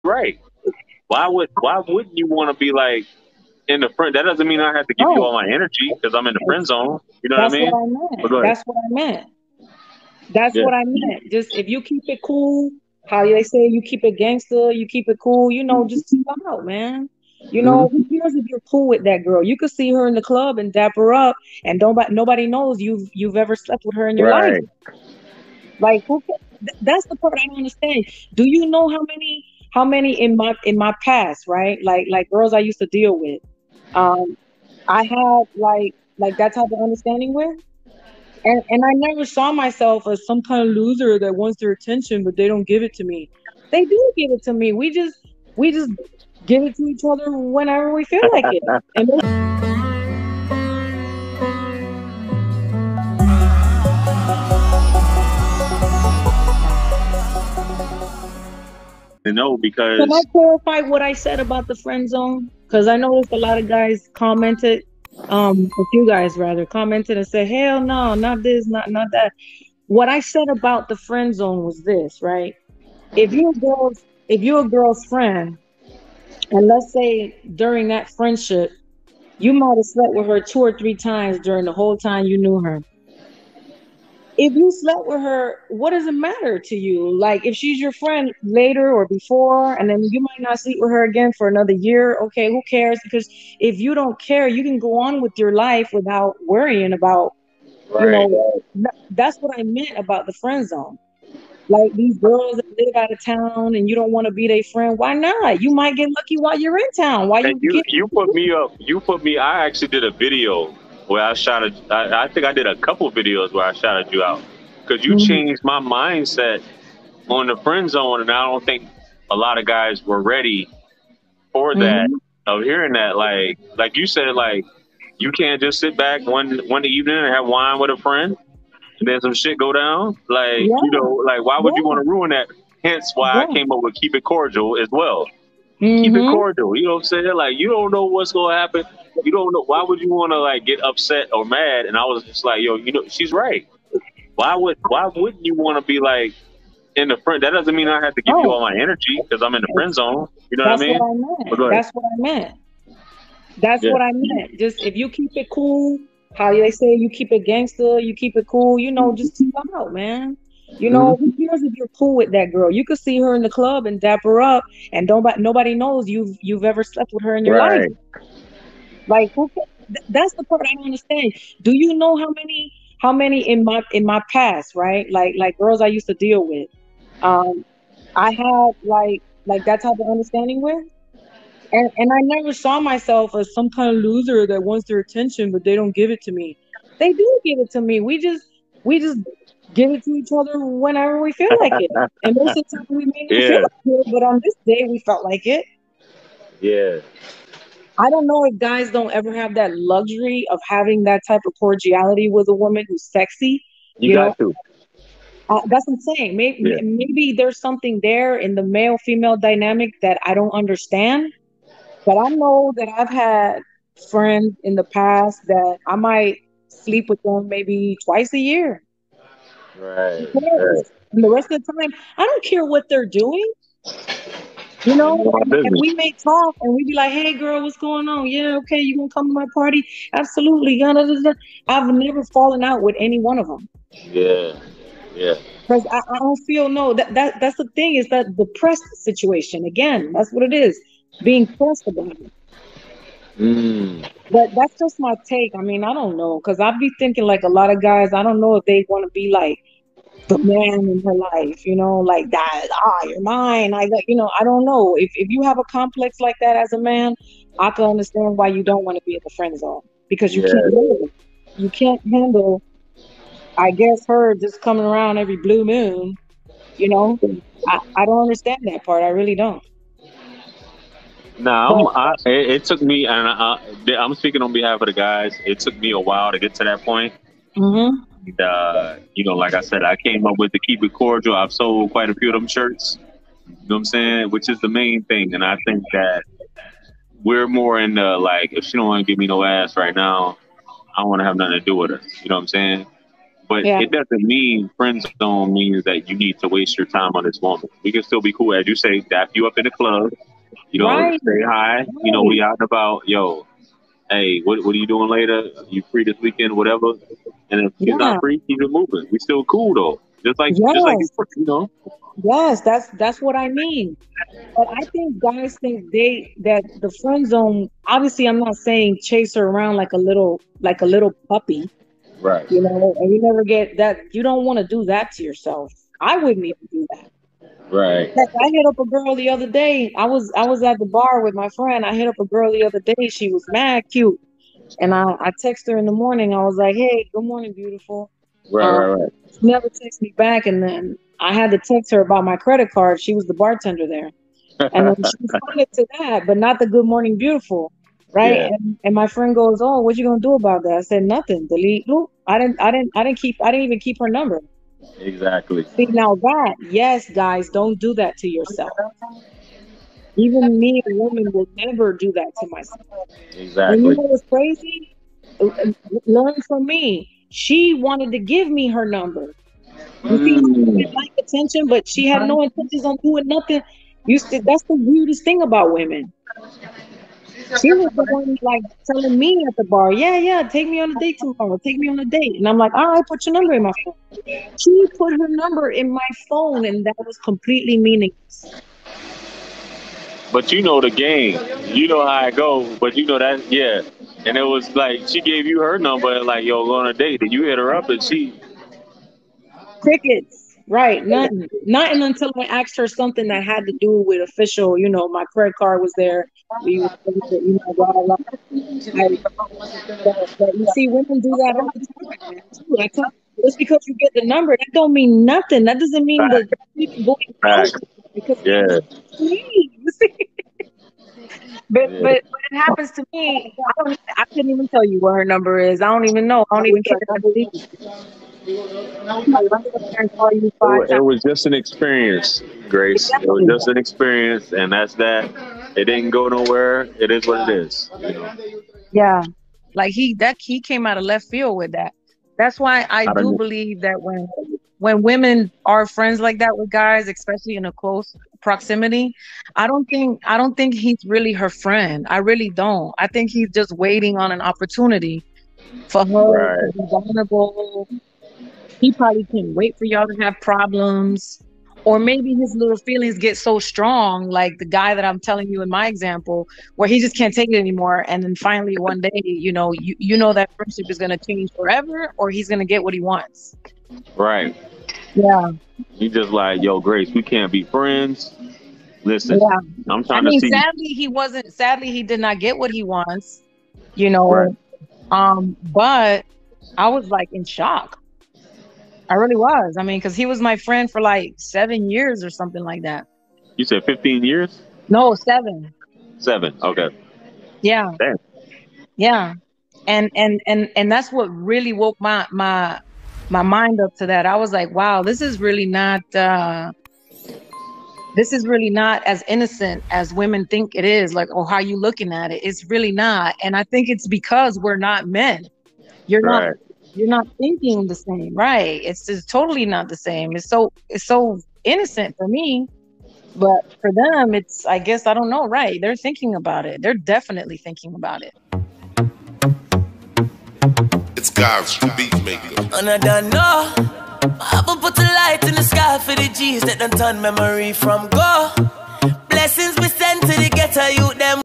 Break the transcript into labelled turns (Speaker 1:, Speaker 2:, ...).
Speaker 1: right. Why wouldn't you want to be like in the friend? That doesn't mean I have to give you
Speaker 2: Right.
Speaker 1: all my energy because I'm in the friend zone. You know what I
Speaker 2: That's what
Speaker 1: mean?
Speaker 2: I
Speaker 1: But
Speaker 2: meant.
Speaker 1: go ahead.
Speaker 2: That's what I meant. That's
Speaker 1: Yeah.
Speaker 2: what I meant. Just if you keep it cool, how they say you keep it gangster, you keep it cool, just chill out, man.
Speaker 1: Hmm.
Speaker 2: Who cares if you're cool with that girl? You could see her in the club and dap her up, and nobody knows you've ever slept with her in your life.
Speaker 1: Right.
Speaker 2: Like that's the part I don't understand. Do you know how many in my past, right? Like girls I used to deal with. Um, I had like that type of understanding with. And I never saw myself as some kind of loser that wants their attention, but they don't give it to me. They do give it to me. We just give it to each other whenever we feel like it. And
Speaker 1: To know
Speaker 2: can I
Speaker 1: because
Speaker 2: clarify what I said about the friend zone? Because I noticed a lot of guys commented, a few guys rather commented and said, "Hell no, not this, not that." What I said about the friend zone was this, right? If you're a girl's if you're a girl's friend, and let's say during that friendship, you might have slept with her 2 or 3 times during the whole time you knew her. If you slept with her, what does it matter to you? Like if she's your friend later or before, and then you might not sleep with her again for another year, okay, who cares? Because if you don't care, you can go on with your life without worrying about, you
Speaker 1: right.
Speaker 2: know, that's what I meant about the friend zone. Like these girls that live out of town and you don't want to be their friend, why not? You might get lucky while you're in town. Why
Speaker 1: And
Speaker 2: you
Speaker 1: you
Speaker 2: can't?
Speaker 1: you put me up. You put me. I actually did a video where I shot a. I think I did a couple videos where I shouted you out because you
Speaker 2: Mhm,
Speaker 1: changed my mindset on the friend zone, and I don't think a lot of guys were ready for that.
Speaker 2: mhm.
Speaker 1: Of hearing that, like you said, like you can't just sit back one evening and have wine with a friend, and then some shit go down.
Speaker 2: Yeah,
Speaker 1: Like why would you
Speaker 2: yeah,
Speaker 1: want to ruin that? Hence, why I
Speaker 2: yeah.
Speaker 1: came up with keep it cordial as well. Keep it
Speaker 2: Mm-hmm.
Speaker 1: cordial. You know what I'm saying? Like you don't know what's gonna happen. You don't know why would you want to like get upset or mad. And I was just like, yo, she's right. Why wouldn't you want to be like in the friend? That doesn't mean I have to give you
Speaker 2: Right.
Speaker 1: all my energy because I'm in the friend zone. You know what I
Speaker 2: That's what
Speaker 1: mean?
Speaker 2: I
Speaker 1: But
Speaker 2: meant.
Speaker 1: go ahead.
Speaker 2: That's what I meant. That's
Speaker 1: Yeah.
Speaker 2: what I meant. Just if you keep it cool, how they say you keep it gangster, you keep it cool, just chill out, man.
Speaker 1: Hmm.
Speaker 2: Who cares if you're cool with that girl? You could see her in the club and dap her up, and nobody knows you've ever slept with her in your life.
Speaker 1: Right.
Speaker 2: Like that's the part I don't understand. Do you know how many in my past, right? Like girls I used to deal with. Um, I had like that type of understanding with. And I never saw myself as some kind of loser that wants their attention, but they don't give it to me. They do give it to me. We just give it to each other whenever we feel like it. And most of the time we may not feel
Speaker 1: Yeah.
Speaker 2: like it, but on this day we felt like it.
Speaker 1: Yeah.
Speaker 2: I don't know if guys don't ever have that luxury of having that type of cordiality with a woman who's sexy.
Speaker 1: You
Speaker 2: You know,
Speaker 1: got to.
Speaker 2: that's what I'm saying. Maybe,
Speaker 1: Yeah.
Speaker 2: maybe there's something there in the male female dynamic that I don't understand. But I know that I've had friends in the past that I might sleep with them maybe twice a year.
Speaker 1: Right.
Speaker 2: Who cares? And the rest of the time, I don't care what they're doing,
Speaker 1: And my
Speaker 2: and
Speaker 1: business.
Speaker 2: we may talk and we be like, hey, girl, what's going on? Yeah, okay, you gonna come to my party? Absolutely. Yeah, da, da, da. I've never fallen out with any one of them.
Speaker 1: Yeah. Yeah.
Speaker 2: Because I don't feel no that's the thing is that the pressed situation again. That's what it is, being pressed about it.
Speaker 1: Mm.
Speaker 2: But that's just my take. I mean, I don't know, because I'd be thinking like a lot of guys. I don't know if they want to be like the man in her life, like that. You're mine. I don't know. If you have a complex like that as a man, I can understand why you don't want to be in the friend zone because you can't
Speaker 1: Yeah.
Speaker 2: handle it. You can't handle, I guess, her just coming around every blue moon. You know, I don't understand that part. I really don't.
Speaker 1: Nah,
Speaker 2: But
Speaker 1: it took me, and I'm speaking on behalf of the guys. It took me a while to get to that point.
Speaker 2: hmm
Speaker 1: And, like I said, I came up with the keep it cordial. I've sold quite a few of them shirts. You know what I'm saying? Which is the main thing. And I think that we're more in the like, if she don't want to give me no ass right now, I don't want to have nothing to do with her. You know what I'm saying? But it doesn't mean friend zone means that you need to waste your time on this woman. We can still be cool, as you say, dap you up in the club, you know,
Speaker 2: Right.
Speaker 1: say hi, you know, we out and about, yo, hey, what are you doing later? You free this weekend, whatever. And if she's not free, keep it moving. We still cool though. Just like
Speaker 2: Yes.
Speaker 1: you know.
Speaker 2: Yes, that's what I mean. But I think guys think that the friend zone, obviously I'm not saying chase her around like a little puppy.
Speaker 1: Right.
Speaker 2: You know, and you never get that. You don't want to do that to yourself. I wouldn't even do that.
Speaker 1: Right.
Speaker 2: Like, I hit up a girl the other day. I was at the bar with my friend. I hit up a girl the other day. She was mad cute. And I texted her in the morning. I was like, hey, good morning, beautiful.
Speaker 1: Right.
Speaker 2: She never texted me back. And then I had to text her about my credit card. She was the bartender there. And then she responded to that, but not the good morning, beautiful. Right.
Speaker 1: Yeah.
Speaker 2: And my friend goes, oh, what you going to do about that? I said, nothing. Delete. Nope. I didn't even keep her number.
Speaker 1: Exactly.
Speaker 2: See, now that, yes, guys, don't do that to yourself. Even me, a woman, will never do that to myself.
Speaker 1: Exactly.
Speaker 2: And you know what's crazy? Learn from me. She wanted to give me her number. You see, she didn't like attention, but she had no intentions on doing nothing. That's the weirdest thing about women. She was the one like telling me at the bar, yeah, take me on a date tomorrow. Take me on a date. And I'm like, all right, put your number in my phone. She put her number in my phone, and that was completely meaningless.
Speaker 1: But you know the game. You know how it goes. But you know that, yeah. And it was like she gave you her number and like, yo, go on a date. And you hit her up and she...
Speaker 2: Crickets. Right, nothing until I asked her something that had to do with official, you know, my credit card was there. We were, you know, blah, blah, blah. But you see, women do that all the time, man, too. I tell you, just because you get the number, that don't mean nothing. That doesn't mean that people going out because you see. But it happens to me. I couldn't even tell you what her number is. I don't even know. I don't even care.
Speaker 1: It was just an experience, Grace. Exactly. It was just an experience, and that's that. It didn't go nowhere. It is what it is. You know?
Speaker 2: Yeah, like he came out of left field with that. That's why I do believe that when women are friends like that with guys, especially in a close proximity, I don't think he's really her friend. I really don't. I think he's just waiting on an opportunity for her to be vulnerable. He probably can't wait for y'all to have problems. Or maybe his little feelings get so strong, like the guy that I'm telling you in my example, where he just can't take it anymore. And then finally one day, you know that friendship is going to change forever, or he's going to get what he wants.
Speaker 1: Right.
Speaker 2: Yeah.
Speaker 1: You just like, yo, Grace, we can't be friends. Listen, I'm trying to see. Sadly,
Speaker 2: he did not get what he wants, you know. Right. But I was like in shock. I really was. I mean, because he was my friend for like 7 years or something like that.
Speaker 1: You said 15 years?
Speaker 2: No, 7.
Speaker 1: 7. Okay.
Speaker 2: Yeah.
Speaker 1: Damn.
Speaker 2: Yeah. And that's what really woke my mind up to that. I was like, wow, this is really not as innocent as women think it is, like, or how you looking at it. It's really not. And I think it's because we're not men. You're not thinking the same, right? It's just totally not the same. It's so innocent for me, but for them, it's, I guess, I don't know, right? They're thinking about it. They're definitely thinking about it.
Speaker 3: It's God's beat maker.
Speaker 4: And I don't know. I will put a light in the sky for the G's that done turn memory from go. Blessings we send to the ghetto youth